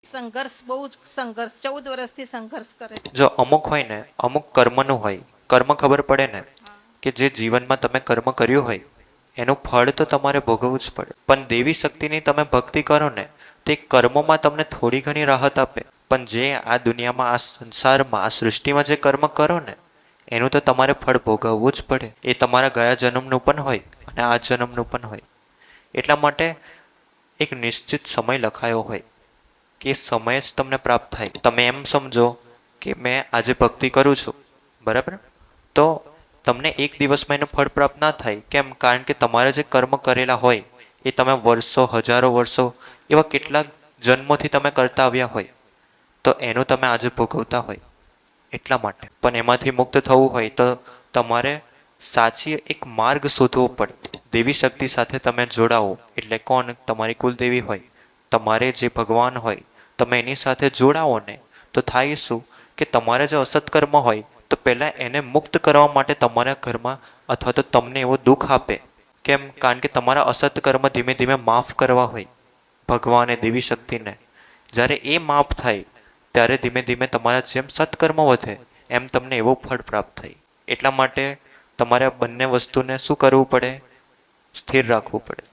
સંઘર્ષ, બહુ જ સંઘર્ષ, 14 વર્ષથી સંઘર્ષ કરે. જો અમુક હોય ને, અમુક કર્મનું હોય, કર્મ ખબર પડે ને કે જે જીવનમાં તમે કર્મ કર્યું હોય એનું ફળ તો તમારે ભોગવવું જ પડે. પણ દેવી શક્તિની તમે ભક્તિ કરો ને તે કર્મોમાં તમને થોડી ઘણી રાહત આપે, પણ જે આ દુનિયામાં, આ સંસારમાં, આ સૃષ્ટિમાં જે કર્મ કરો ને એનું તો તમારે ફળ ભોગવવું જ પડે. એ તમારા ગયા જન્મનું પણ હોય અને આ જન્મનું પણ હોય. એટલા માટે એક નિશ્ચિત સમય લખાયો હોય કે એ સમય જ તમને પ્રાપ્ત થાય. તમે એમ સમજો કે મેં આજે ભક્તિ કરું છું, બરાબર, તો તમને એક દિવસમાં એનું ફળ પ્રાપ્ત ના થાય. કેમ? કારણ કે તમારે જે કર્મ કરેલા હોય એ તમે વર્ષો, હજારો વર્ષો, એવા કેટલાક જન્મોથી તમે કરતા આવ્યા હોય, તો એનું તમે આજે ભોગવતા હોય. એટલા માટે પણ એમાંથી મુક્ત થવું હોય તો તમારે સાચી એક માર્ગ શોધવો પડે. દેવી શક્તિ સાથે તમે જોડાઓ એટલે કોણ? તમારી કુલદેવી હોય, તમારે જે ભગવાન હોય, તમે એની સાથે જોડાઓ ને તો થાય શું કે તમારે જે અસત્કર્મ હોય તો પહેલાં એને મુક્ત કરવા માટે તમારા ઘરમાં અથવા તો તમને એવો દુઃખ આપે. કેમ? કારણ કે તમારા અસત્કર્મ ધીમે ધીમે માફ કરવા હોય ભગવાને, દેવી શક્તિને. જ્યારે એ માફ થાય ત્યારે ધીમે ધીમે તમારા જેમ સત્કર્મ વધે એમ તમને એવો ફળ પ્રાપ્ત થાય. એટલા માટે તમારે આ બંને વસ્તુને શું કરવું પડે? સ્થિર રાખવું પડે.